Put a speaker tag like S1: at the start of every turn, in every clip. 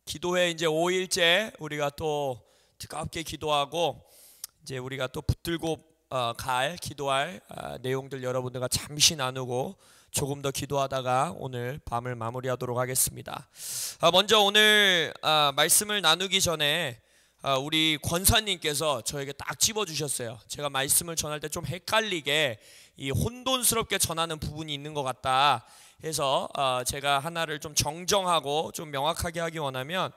S1: 기도회 이제 5일째 우리가 또 뜨겁게 기도하고 이제 우리가 또 붙들고 기도할 내용들 여러분들과 잠시 나누고 조금 더 기도하다가 오늘 밤을 마무리하도록 하겠습니다. 먼저 오늘 말씀을 나누기 전에 우리 권사님께서 저에게 딱 집어주셨어요. 제가 말씀을 전할 때 좀 헷갈리게 혼돈스럽게 전하는 부분이 있는 것 같다 해서 제가 하나를 좀 정정하고 좀 명확하게 하기 원하면,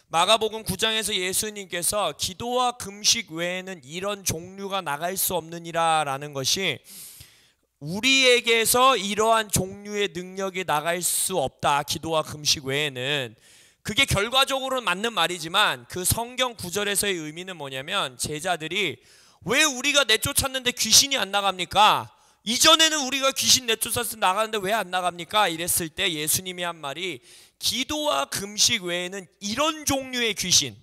S1: 마가복음 9장에서 예수님께서 기도와 금식 외에는 이런 종류가 나갈 수 없느니라 라는 것이, 우리에게서 이러한 종류의 능력이 나갈 수 없다, 기도와 금식 외에는. 그게 결과적으로는 맞는 말이지만 그 성경 구절에서의 의미는 뭐냐면, 제자들이 왜 우리가 내쫓았는데 귀신이 안 나갑니까? 이전에는 우리가 귀신 내쫓아서 나가는데 왜 안 나갑니까? 이랬을 때 예수님이 한 말이, 기도와 금식 외에는 이런 종류의 귀신,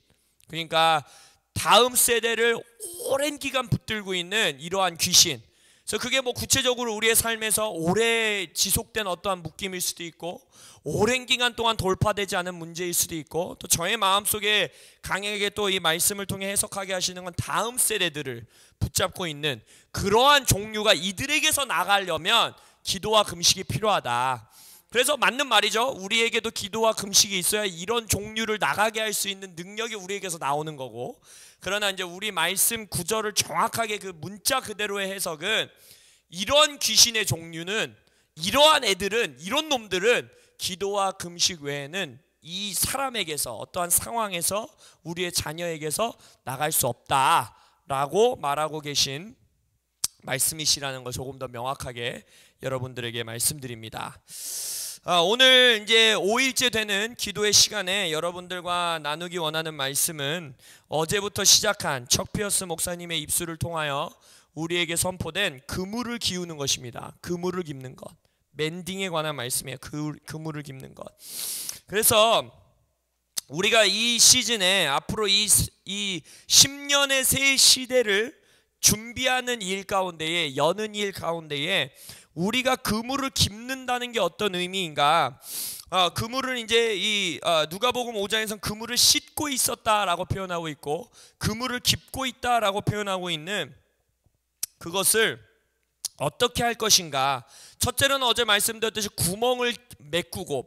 S1: 그러니까 다음 세대를 오랜 기간 붙들고 있는 이러한 귀신, 그래서 그게 뭐 구체적으로 우리의 삶에서 오래 지속된 어떠한 묶임일 수도 있고, 오랜 기간 동안 돌파되지 않은 문제일 수도 있고, 또 저의 마음속에 강하게 또 이 말씀을 통해 해석하게 하시는 건 다음 세대들을 붙잡고 있는 그러한 종류가 이들에게서 나가려면 기도와 금식이 필요하다. 그래서 맞는 말이죠. 우리에게도 기도와 금식이 있어야 이런 종류를 나가게 할 수 있는 능력이 우리에게서 나오는 거고, 그러나 이제 우리 말씀 구절을 정확하게 그 문자 그대로의 해석은, 이런 귀신의 종류는, 이러한 애들은, 이런 놈들은 기도와 금식 외에는 이 사람에게서, 어떠한 상황에서, 우리의 자녀에게서 나갈 수 없다라고 말하고 계신 말씀이시라는 걸 조금 더 명확하게 여러분들에게 말씀드립니다. 오늘 이제 5일째 되는 기도의 시간에 여러분들과 나누기 원하는 말씀은, 어제부터 시작한 척피어스 목사님의 입술을 통하여 우리에게 선포된 그물을 기우는 것입니다. 그물을 깁는 것, 멘딩에 관한 말씀이에요. 그물을 깁는 것. 그래서 우리가 이 시즌에 앞으로 이 10년의 새 시대를 준비하는 일 가운데에, 여는 일 가운데에 우리가 그물을 깁는다는 게 어떤 의미인가? 그물은 이제 누가복음 5장에서는 그물을 씻고 있었다라고 표현하고 있고, 그물을 깁고 있다라고 표현하고 있는 그것을 어떻게 할 것인가? 첫째로는 어제 말씀드렸듯이 구멍을 메꾸고,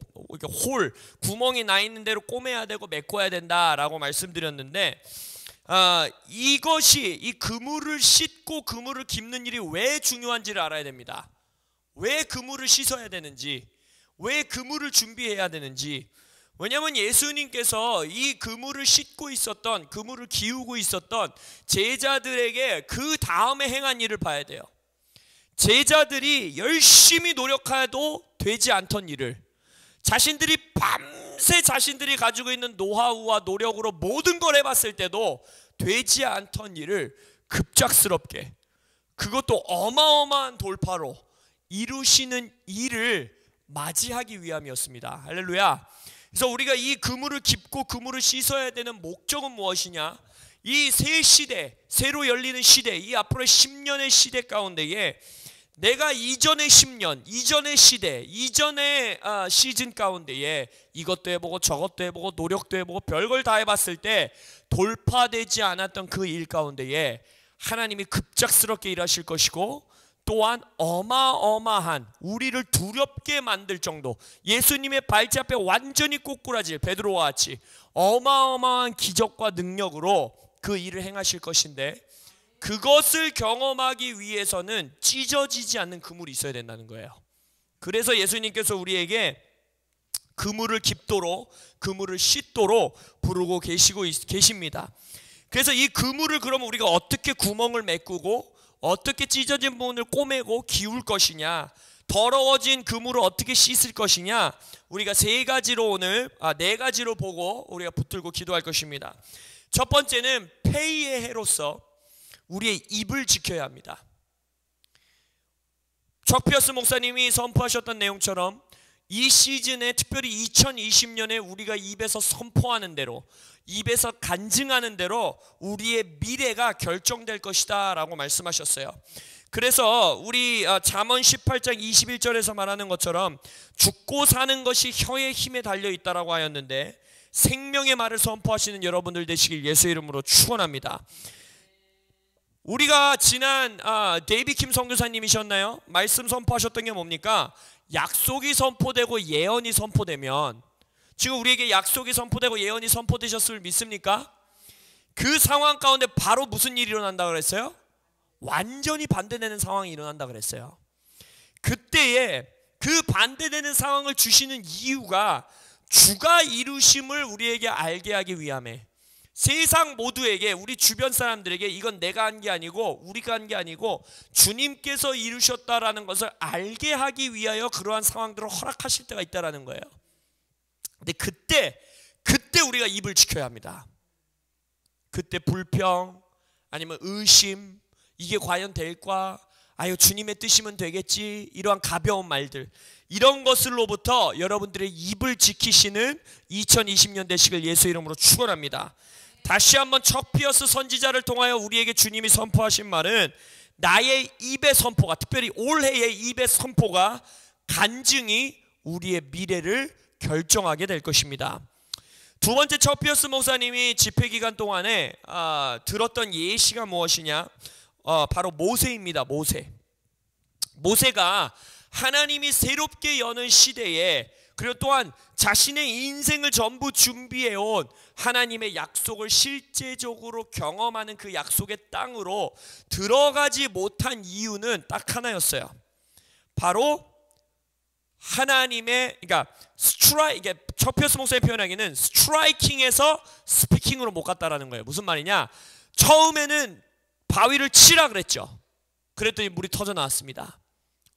S1: 구멍이 나 있는 대로 꼬매야 되고 메꿔야 된다라고 말씀드렸는데, 이것이, 이 그물을 씻고 그물을 깁는 일이 왜 중요한지를 알아야 됩니다. 왜 그물을 씻어야 되는지, 왜 그물을 준비해야 되는지. 왜냐하면 예수님께서 이 그물을 씻고 있었던, 그물을 기우고 있었던 제자들에게 그 다음에 행한 일을 봐야 돼요. 제자들이 열심히 노력해도 되지 않던 일을, 자신들이 밤새 자신들이 가지고 있는 노하우와 노력으로 모든 걸 해봤을 때도 되지 않던 일을 급작스럽게, 그것도 어마어마한 돌파로 이루시는 일을 맞이하기 위함이었습니다. 할렐루야. 그래서 우리가 이 그물을 깁고 그물을 씻어야 되는 목적은 무엇이냐? 이 새 시대, 새로 열리는 시대, 이 앞으로의 10년의 시대 가운데에 내가 이전의 10년, 이전의 시대, 이전의 시즌 가운데에 이것도 해보고 저것도 해보고 노력도 해보고 별걸 다 해봤을 때 돌파되지 않았던 그 일 가운데에 하나님이 급작스럽게 일하실 것이고, 또한 어마어마한, 우리를 두렵게 만들 정도, 예수님의 발치 앞에 완전히 꼬꾸라질 베드로와 같이 어마어마한 기적과 능력으로 그 일을 행하실 것인데, 그것을 경험하기 위해서는 찢어지지 않는 그물이 있어야 된다는 거예요. 그래서 예수님께서 우리에게 그물을 깁도록, 그물을 씻도록 부르고 계십니다. 그래서 이 그물을 그러면 우리가 어떻게 구멍을 메꾸고, 어떻게 찢어진 부분을 꼬매고 기울 것이냐, 더러워진 그물을 어떻게 씻을 것이냐, 우리가 네 가지로 보고 우리가 붙들고 기도할 것입니다. 첫 번째는 폐의의 해로서 우리의 입을 지켜야 합니다. 척피어스 목사님이 선포하셨던 내용처럼 이 시즌에, 특별히 2020년에 우리가 입에서 선포하는 대로, 입에서 간증하는 대로 우리의 미래가 결정될 것이다 라고 말씀하셨어요. 그래서 우리 잠언 18장 21절에서 말하는 것처럼 죽고 사는 것이 혀의 힘에 달려 있다라고 하였는데 생명의 말을 선포하시는 여러분들 되시길 예수 이름으로 축원합니다. 우리가 지난 데이비 킴 선교사님이셨나요? 말씀 선포하셨던 게 뭡니까? 약속이 선포되고 예언이 선포되면, 지금 우리에게 약속이 선포되고 예언이 선포되셨음을 믿습니까? 그 상황 가운데 바로 무슨 일이 일어난다 그랬어요? 완전히 반대되는 상황이 일어난다 그랬어요. 그때에 그 반대되는 상황을 주시는 이유가 주가 이루심을 우리에게 알게 하기 위함에, 세상 모두에게, 우리 주변 사람들에게 이건 내가 한 게 아니고 우리가 한 게 아니고 주님께서 이루셨다라는 것을 알게 하기 위하여 그러한 상황들을 허락하실 때가 있다라는 거예요. 근데 그때 우리가 입을 지켜야 합니다. 그때 불평 아니면 의심, 이게 과연 될까? 아유, 주님의 뜻이면 되겠지. 이러한 가벼운 말들, 이런 것으로부터 여러분들의 입을 지키시는 2020년 되시길 예수 이름으로 축원합니다. 다시 한번 척피어스 선지자를 통하여 우리에게 주님이 선포하신 말은 나의 입의 선포가, 특별히 올해의 입의 선포가 간증이 우리의 미래를 결정하게 될 것입니다. 두 번째, 척피어스 목사님이 집회 기간 동안에 들었던 예시가 무엇이냐? 바로 모세입니다. 모세가 하나님이 새롭게 여는 시대에, 그리고 또한 자신의 인생을 전부 준비해온 하나님의 약속을 실제적으로 경험하는 그 약속의 땅으로 들어가지 못한 이유는 딱 하나였어요. 바로 하나님의, 그러니까 이게 척피어스 목사의 표현하기는 스트라이킹에서 스피킹으로 못 갔다라는 거예요. 무슨 말이냐? 처음에는 바위를 치라 그랬죠. 그랬더니 물이 터져 나왔습니다.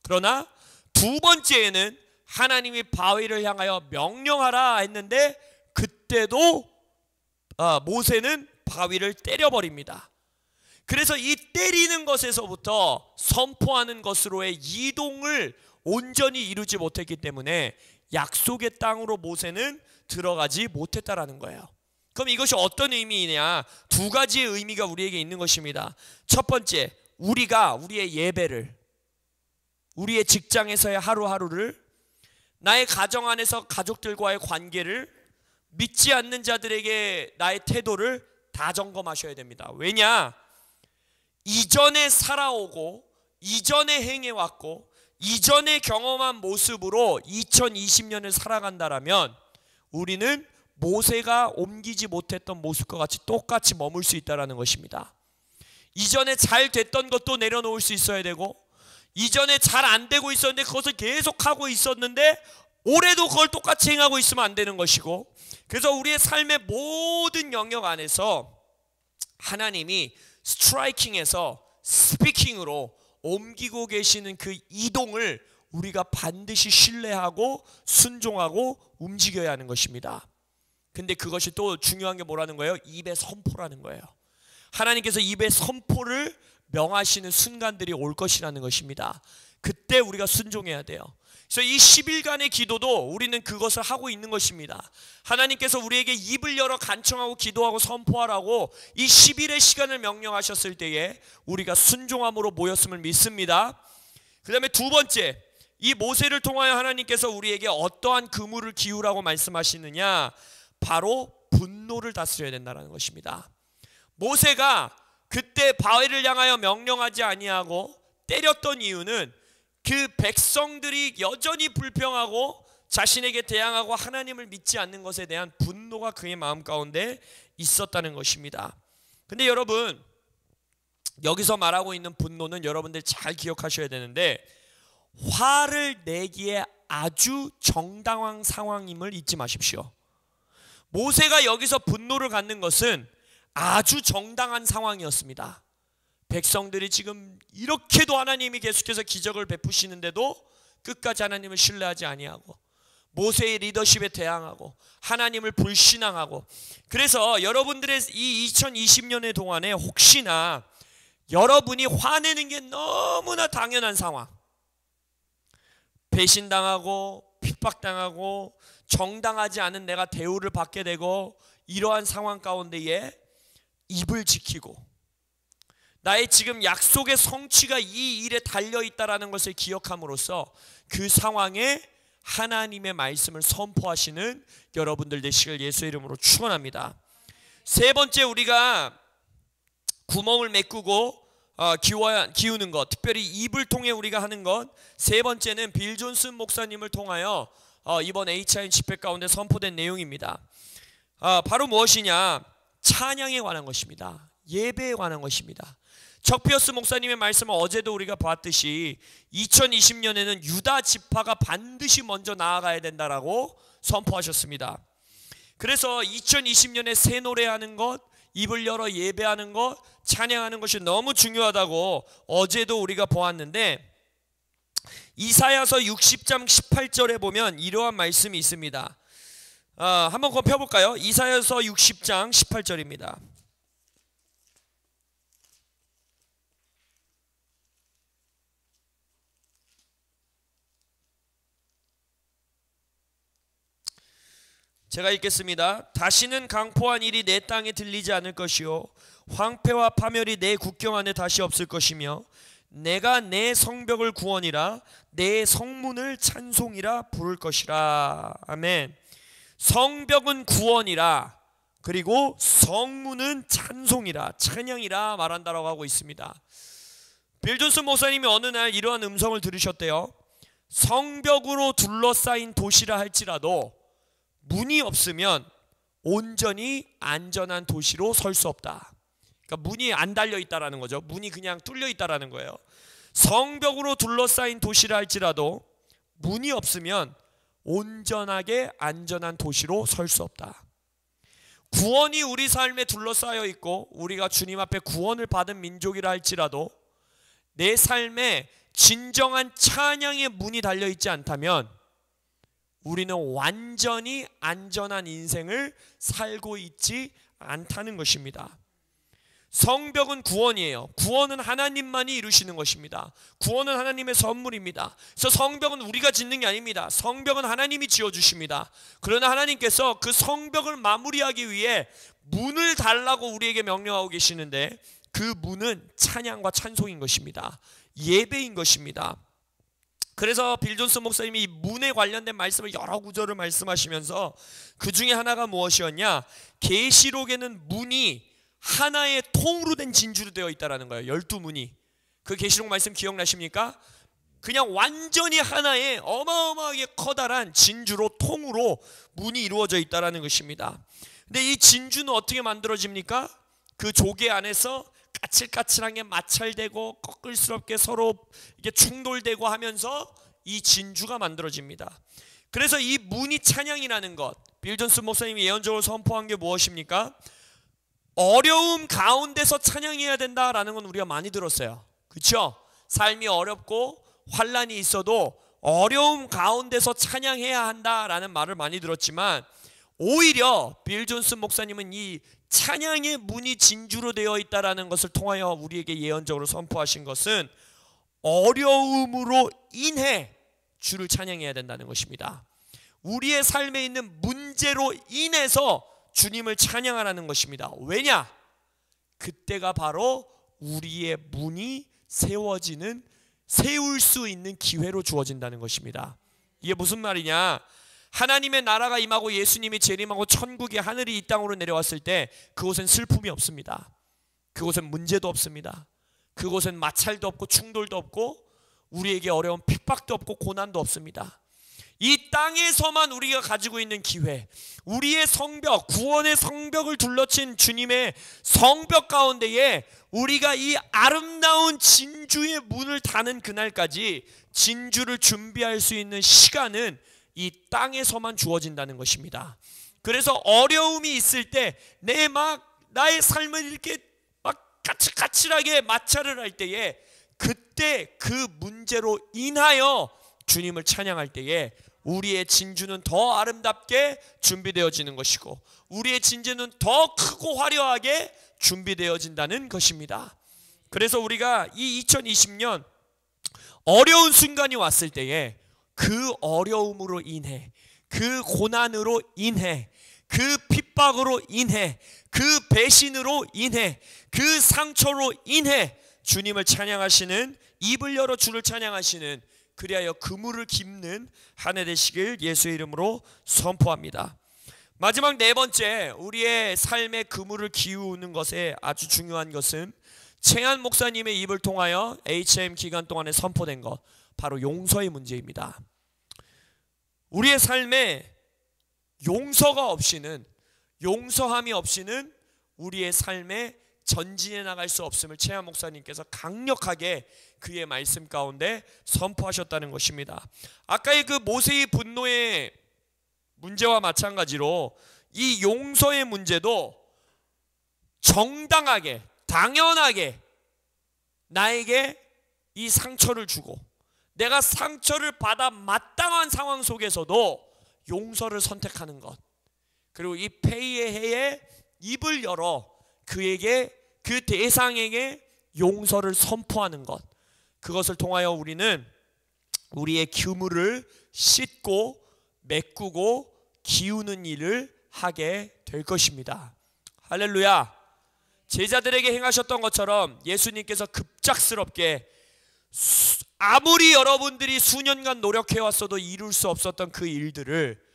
S1: 그러나 두 번째에는 하나님이 바위를 향하여 명령하라 했는데 그때도 모세는 바위를 때려버립니다. 그래서 이 때리는 것에서부터 선포하는 것으로의 이동을 온전히 이루지 못했기 때문에 약속의 땅으로 모세는 들어가지 못했다라는 거예요. 그럼 이것이 어떤 의미이냐? 두 가지의 의미가 우리에게 있는 것입니다. 첫 번째, 우리가 우리의 예배를, 우리의 직장에서의 하루하루를, 나의 가정 안에서 가족들과의 관계를, 믿지 않는 자들에게 나의 태도를 다 점검하셔야 됩니다. 왜냐? 이전에 살아오고 이전에 행해왔고 이전에 경험한 모습으로 2020년을 살아간다라면 우리는 모세가 옮기지 못했던 모습과 같이 똑같이 머물 수 있다는 것입니다. 이전에 잘 됐던 것도 내려놓을 수 있어야 되고, 이전에 잘 안 되고 있었는데 그것을 계속하고 있었는데 올해도 그걸 똑같이 행하고 있으면 안 되는 것이고, 그래서 우리의 삶의 모든 영역 안에서 하나님이 스트라이킹에서 스피킹으로 옮기고 계시는 그 이동을 우리가 반드시 신뢰하고 순종하고 움직여야 하는 것입니다. 근데 그것이 또 중요한 게 뭐라는 거예요? 입의 선포라는 거예요. 하나님께서 입의 선포를 명하시는 순간들이 올 것이라는 것입니다. 그때 우리가 순종해야 돼요. 그래서 이 10일간의 기도도 우리는 그것을 하고 있는 것입니다. 하나님께서 우리에게 입을 열어 간청하고 기도하고 선포하라고 이 10일의 시간을 명령하셨을 때에 우리가 순종함으로 모였음을 믿습니다. 그 다음에 두 번째, 이 모세를 통하여 하나님께서 우리에게 어떠한 그물을 기우라고 말씀하시느냐? 바로 분노를 다스려야 된다는 것입니다. 모세가 그때 바위를 향하여 명령하지 아니하고 때렸던 이유는 그 백성들이 여전히 불평하고 자신에게 대항하고 하나님을 믿지 않는 것에 대한 분노가 그의 마음 가운데 있었다는 것입니다. 근데 여러분, 여기서 말하고 있는 분노는 여러분들 잘 기억하셔야 되는데, 화를 내기에 아주 정당한 상황임을 잊지 마십시오. 모세가 여기서 분노를 갖는 것은 아주 정당한 상황이었습니다. 백성들이 지금 이렇게도 하나님이 계속해서 기적을 베푸시는데도 끝까지 하나님을 신뢰하지 아니하고 모세의 리더십에 대항하고 하나님을 불신앙하고, 그래서 여러분들의 이 2020년의 동안에 혹시나 여러분이 화내는 게 너무나 당연한 상황, 배신당하고 핍박당하고 정당하지 않은 내가 대우를 받게 되고 이러한 상황 가운데에 입을 지키고 나의 지금 약속의 성취가 이 일에 달려있다라는 것을 기억함으로써 그 상황에 하나님의 말씀을 선포하시는 여러분들 되시길 예수의 이름으로 축원합니다. 세 번째, 우리가 구멍을 메꾸고 기우는 것, 특별히 입을 통해 우리가 하는 것. 세 번째는 빌 존슨 목사님을 통하여 이번 HIN 집회 가운데 선포된 내용입니다. 바로 무엇이냐? 찬양에 관한 것입니다. 예배에 관한 것입니다. 척 피어스 목사님의 말씀은 어제도 우리가 봤듯이 2020년에는 유다 지파가 반드시 먼저 나아가야 된다라고 선포하셨습니다. 그래서 2020년에 새 노래하는 것, 입을 열어 예배하는 것, 찬양하는 것이 너무 중요하다고 어제도 우리가 보았는데, 이사야서 60장 18절에 보면 이러한 말씀이 있습니다. 한번 그거 펴볼까요? 이사야서 60장 18절입니다. 제가 읽겠습니다. 다시는 강포한 일이 내 땅에 들리지 않을 것이요 황폐와 파멸이 내 국경 안에 다시 없을 것이며 내가 내 성벽을 구원이라 내 성문을 찬송이라 부를 것이라. 아멘. 성벽은 구원이라, 그리고 성문은 찬송이라, 찬양이라 말한다라고 하고 있습니다. 빌 존슨 목사님이 어느 날 이러한 음성을 들으셨대요. 성벽으로 둘러싸인 도시라 할지라도 문이 없으면 온전히 안전한 도시로 설 수 없다. 그러니까 문이 안 달려 있다라는 거죠. 문이 그냥 뚫려 있다라는 거예요. 성벽으로 둘러싸인 도시라 할지라도 문이 없으면 온전하게 안전한 도시로 설 수 없다. 구원이 우리 삶에 둘러싸여 있고 우리가 주님 앞에 구원을 받은 민족이라 할지라도 내 삶에 진정한 찬양의 문이 달려 있지 않다면 우리는 완전히 안전한 인생을 살고 있지 않다는 것입니다. 성벽은 구원이에요. 구원은 하나님만이 이루시는 것입니다. 구원은 하나님의 선물입니다. 그래서 성벽은 우리가 짓는 게 아닙니다. 성벽은 하나님이 지어주십니다. 그러나 하나님께서 그 성벽을 마무리하기 위해 문을 달라고 우리에게 명령하고 계시는데, 그 문은 찬양과 찬송인 것입니다. 예배인 것입니다. 그래서 빌 존슨 목사님이 이 문에 관련된 말씀을 여러 구절을 말씀하시면서 그 중에 하나가 무엇이었냐? 계시록에는 문이 하나의 통으로 된 진주로 되어 있다라는 거예요. 12문이. 그 계시록 말씀 기억나십니까? 그냥 완전히 하나의 어마어마하게 커다란 진주로, 통으로 문이 이루어져 있다라는 것입니다. 근데 이 진주는 어떻게 만들어집니까? 그 조개 안에서 까칠까칠하게 마찰되고 꺼끌스럽게 서로 이게 충돌되고 하면서 이 진주가 만들어집니다. 그래서 이 문이 찬양이라는 것, 빌 존슨 목사님이 예언적으로 선포한 게 무엇입니까? 어려움 가운데서 찬양해야 된다라는 건 우리가 많이 들었어요. 그렇죠? 삶이 어렵고 환난이 있어도 어려움 가운데서 찬양해야 한다라는 말을 많이 들었지만, 오히려 빌 존슨 목사님은 이 찬양의 문이 진주로 되어 있다라는 것을 통하여 우리에게 예언적으로 선포하신 것은 어려움으로 인해 주를 찬양해야 된다는 것입니다. 우리의 삶에 있는 문제로 인해서 주님을 찬양하라는 것입니다. 왜냐? 그때가 바로 우리의 문이 세울 수 있는 기회로 주어진다는 것입니다. 이게 무슨 말이냐? 하나님의 나라가 임하고 예수님이 재림하고 천국의 하늘이 이 땅으로 내려왔을 때 그곳엔 슬픔이 없습니다. 그곳엔 문제도 없습니다. 그곳엔 마찰도 없고 충돌도 없고 우리에게 어려운 핍박도 없고 고난도 없습니다. 이 땅에서만 우리가 가지고 있는 기회, 우리의 성벽, 구원의 성벽을 둘러친 주님의 성벽 가운데에 우리가 이 아름다운 진주의 문을 닫는 그날까지 진주를 준비할 수 있는 시간은 이 땅에서만 주어진다는 것입니다. 그래서 어려움이 있을 때 나의 삶을 이렇게 막 까칠까칠하게 마찰을 할 때에, 그때 그 문제로 인하여 주님을 찬양할 때에 우리의 진주는 더 아름답게 준비되어지는 것이고 우리의 진주는 더 크고 화려하게 준비되어진다는 것입니다. 그래서 우리가 이 2020년 어려운 순간이 왔을 때에 그 어려움으로 인해, 그 고난으로 인해, 그 핍박으로 인해, 그 배신으로 인해, 그 상처로 인해 주님을 찬양하시는, 입을 열어 주를 찬양하시는, 그리하여 그물을 깁는 한 해 되시길 예수의 이름으로 선포합니다. 마지막 네 번째, 우리의 삶의 그물을 기우는 것에 아주 중요한 것은 최한 목사님의 입을 통하여 HM 기간 동안에 선포된 것, 바로 용서의 문제입니다. 우리의 삶에 용서가 없이는, 용서함이 없이는 우리의 삶에 전진해 나갈 수 없음을 최한 목사님께서 강력하게 그의 말씀 가운데 선포하셨다는 것입니다. 아까의 그 모세의 분노의 문제와 마찬가지로 이 용서의 문제도 정당하게, 당연하게 나에게 이 상처를 주고 내가 상처를 받아 마땅한 상황 속에서도 용서를 선택하는 것, 그리고 이 폐의 해에 입을 열어 그에게, 그 대상에게 용서를 선포하는 것, 그것을 통하여 우리는 우리의 그물을 씻고 메꾸고 기우는 일을 하게 될 것입니다. 할렐루야. 제자들에게 행하셨던 것처럼 예수님께서 급작스럽게 아무리 여러분들이 수년간 노력해왔어도 이룰 수 없었던 그 일들을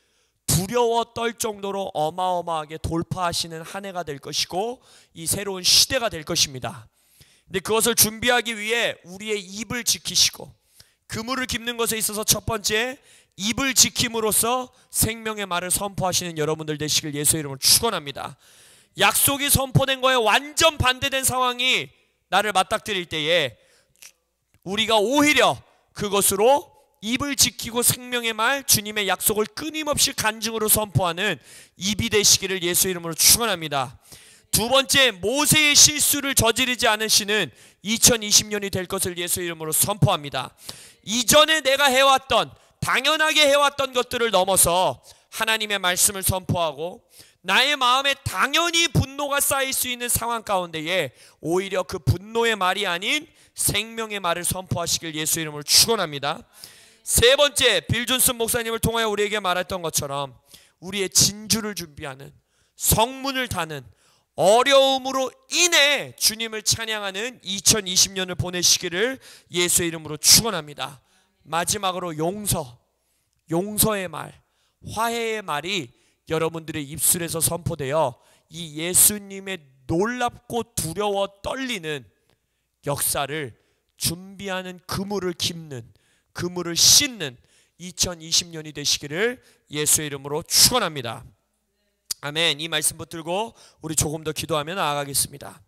S1: 두려워 떨 정도로 어마어마하게 돌파하시는 한 해가 될 것이고, 이 새로운 시대가 될 것입니다. 근데 그것을 준비하기 위해 우리의 입을 지키시고, 그물을 깁는 것에 있어서 첫 번째, 입을 지킴으로써 생명의 말을 선포하시는 여러분들 되시길 예수의 이름으로 축원합니다. 약속이 선포된 거에 완전 반대된 상황이 나를 맞닥뜨릴 때에 우리가 오히려 그것으로 입을 지키고 생명의 말, 주님의 약속을 끊임없이 간증으로 선포하는 입이 되시기를 예수의 이름으로 축원합니다. 두 번째, 모세의 실수를 저지르지 않으시는 2020년이 될 것을 예수의 이름으로 선포합니다. 이전에 내가 해왔던, 당연하게 해왔던 것들을 넘어서 하나님의 말씀을 선포하고 나의 마음에 당연히 분노가 쌓일 수 있는 상황 가운데에 오히려 그 분노의 말이 아닌 생명의 말을 선포하시길 예수의 이름으로 축원합니다. 세 번째, 빌 존슨 목사님을 통하여 우리에게 말했던 것처럼 우리의 진주를 준비하는, 성문을 다는, 어려움으로 인해 주님을 찬양하는 2020년을 보내시기를 예수의 이름으로 축원합니다. 마지막으로 용서의 말, 화해의 말이 여러분들의 입술에서 선포되어 이 예수님의 놀랍고 두려워 떨리는 역사를 준비하는, 그물을 깁는, 그물을 씻는 2020년이 되시기를 예수의 이름으로 축원합니다. 아멘. 이 말씀 붙들고 우리 조금 더 기도하며 나아가겠습니다.